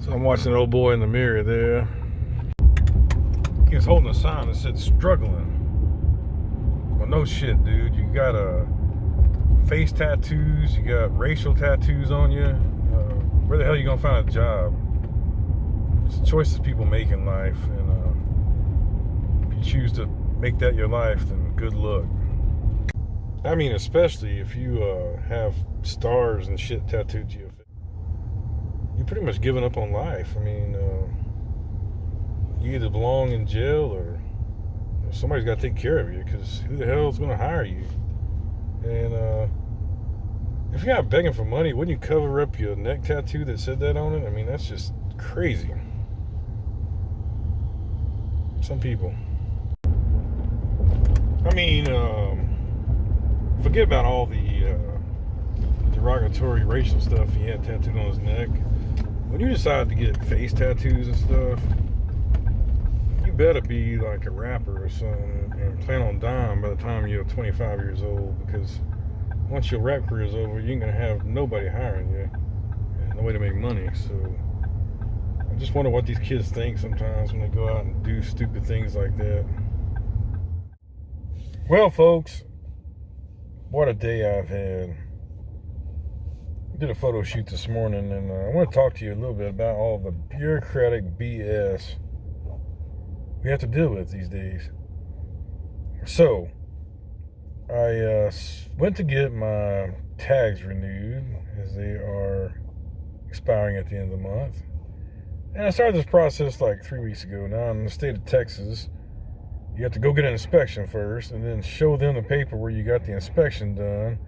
So I'm watching an old boy in the mirror there. He was holding a sign that said struggling. Well, no shit, dude. You got face tattoos, you got racial tattoos on you. Where the hell are you gonna find a job? It's the choices people make in life, and if you choose to make that your life, then good luck. I mean, especially if you have stars and shit tattooed to your face. You're pretty much giving up on life. I mean, you either belong in jail or somebody's got to take care of you, because who the hell is going to hire you? And if you're not begging for money, wouldn't you cover up your neck tattoo that said that on it? I mean, that's just crazy. Some people. I mean, forget about all the derogatory racial stuff he had tattooed on his neck. When you decide to get face tattoos and stuff, you better be like a rapper or something and plan on dying by the time you're 25 years old, because once your rap career is over, you ain't gonna have nobody hiring you and no way to make money. So I just wonder what these kids think sometimes when they go out and do stupid things like that. Well, folks, what a day I've had. I did a photo shoot this morning, and I want to talk to you a little bit about all the bureaucratic BS we have to deal with these days. So, I went to get my tags renewed, as they are expiring at the end of the month. And I started this process like 3 weeks ago. Now, in the state of Texas, you have to go get an inspection first, and then show them the paper where you got the inspection done,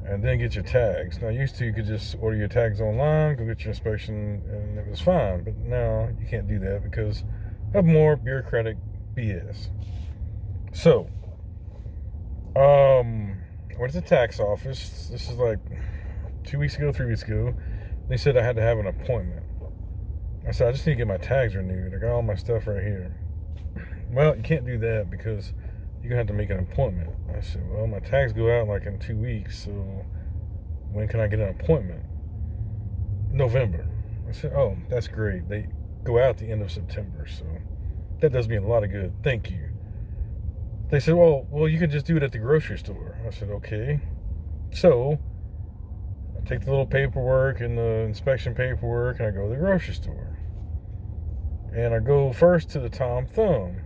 and then get your tags. Now, used to, you could just order your tags online, go get your inspection, and it was fine. But now you can't do that because of more bureaucratic BS. So, I went to the tax office. This is like 2 weeks ago, 3 weeks ago. They said I had to have an appointment. I said, I just need to get my tags renewed. I got all my stuff right here. Well, you can't do that because you're going to have to make an appointment. I said, well, my tags go out like in 2 weeks, so when can I get an appointment? November. I said, oh, that's great. They go out at the end of September, so that does me a lot of good. Thank you. They said, well, you can just do it at the grocery store. I said, okay. So I take the little paperwork and the inspection paperwork, and I go to the grocery store. And I go first to the Tom Thumb.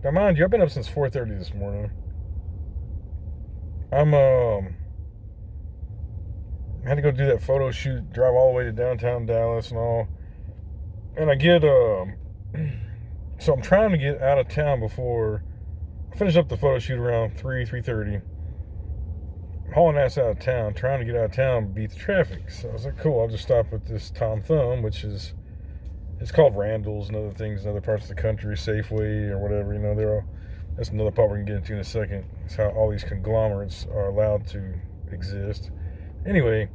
Now, mind you, I've been up since 4:30 this morning. I had to go do that photo shoot, drive all the way to downtown Dallas and all. And I get, so I'm trying to get out of town before I finish up the photo shoot around 3:30. I'm hauling ass out of town, trying to get out of town, beat the traffic. So I was like, cool, I'll just stop at this Tom Thumb, which is, it's called Randall's and other things in other parts of the country, Safeway or whatever, that's another part we're going to get into in a second. It's how all these conglomerates are allowed to exist. Anyway,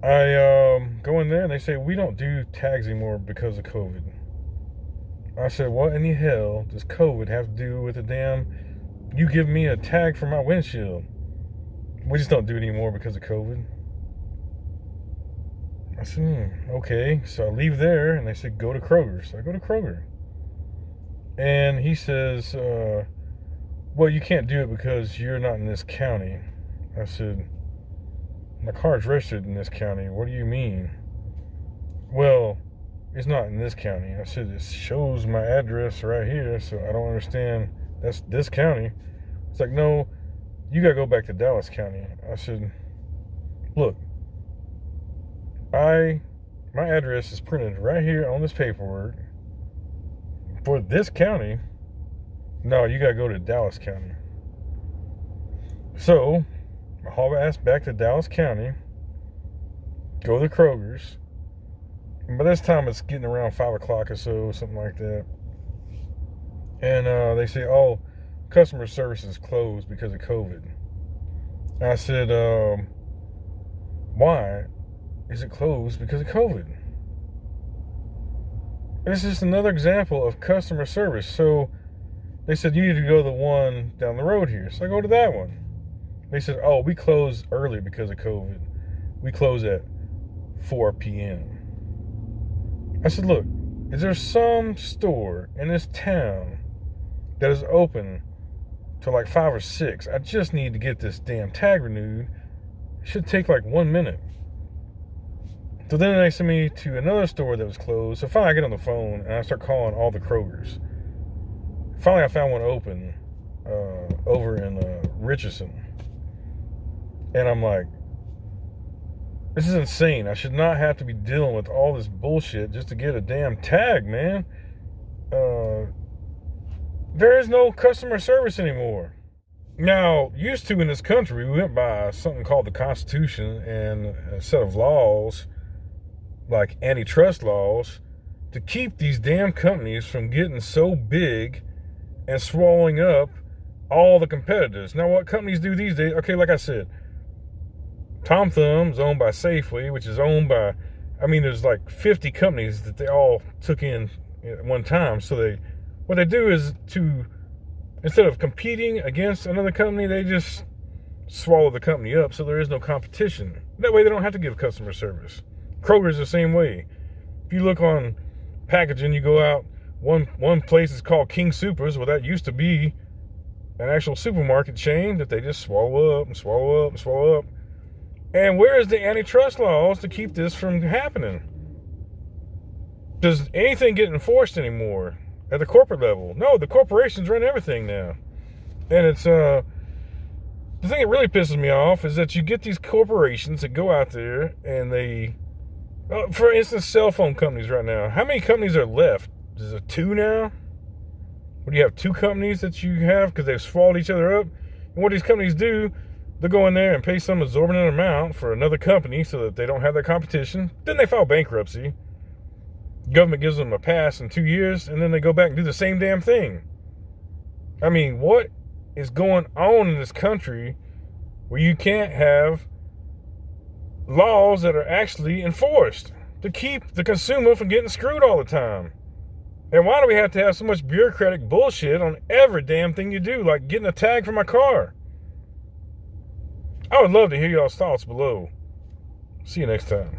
I go in there and they say, we don't do tags anymore because of COVID. I said, what in the hell does COVID have to do with you give me a tag for my windshield? We just don't do it anymore because of COVID. I said, okay. So I leave there, and they said, go to Kroger. So I go to Kroger. And he says, well, you can't do it because you're not in this county. I said, my car's registered in this county. What do you mean? Well, it's not in this county. I said, it shows my address right here, so I don't understand. That's this county. It's like, no, you got to go back to Dallas County. I said, look, my address is printed right here on this paperwork for this county. No, you gotta go to Dallas County. So I haul ass back to Dallas County, go to Kroger's, and by this time it's getting around 5 o'clock or so, something like that. And they say, oh, customer service is closed because of COVID. I said, why is it closed because of COVID? This is another example of customer service. So they said, you need to go to the one down the road here. So I go to that one. They said, oh, we close early because of COVID. We close at 4 p.m. I said, look, is there some store in this town that is open till like 5 or 6? I just need to get this damn tag renewed. It should take like 1 minute. So then they sent me to another store that was closed. So finally I get on the phone and I start calling all the Krogers. Finally I found one open over in Richardson. And I'm like, this is insane. I should not have to be dealing with all this bullshit just to get a damn tag, man. There is no customer service anymore. Now, used to in this country, we went by something called the Constitution and a set of laws, like antitrust laws, to keep these damn companies from getting so big and swallowing up all the competitors. Now, what companies do these days? Okay, like I said, Tom Thumb's owned by Safeway, which is owned by, there's like 50 companies that they all took in at one time. So what they do is instead of competing against another company, they just swallow the company up so there is no competition. That way they don't have to give customer service. Kroger's the same way. If you look on packaging, you go out, one place is called King Soopers. Well, that used to be an actual supermarket chain that they just swallow up and swallow up and swallow up. And where is the antitrust laws to keep this from happening? Does anything get enforced anymore at the corporate level? No, the corporations run everything now. And it's the thing that really pisses me off is that you get these corporations that go out there and they, for instance, cell phone companies right now. How many companies are left? Is it 2 now? What do you have, 2 companies that you have because they've swallowed each other up? And what these companies do, they'll go in there and pay some exorbitant amount for another company so that they don't have that competition. Then they file bankruptcy. Government gives them a pass in 2 years, and then they go back and do the same damn thing. What is going on in this country where you can't have laws that are actually enforced to keep the consumer from getting screwed all the time? And why do we have to have so much bureaucratic bullshit on every damn thing you do, like getting a tag for my car? I would love to hear y'all's thoughts below. See you next time.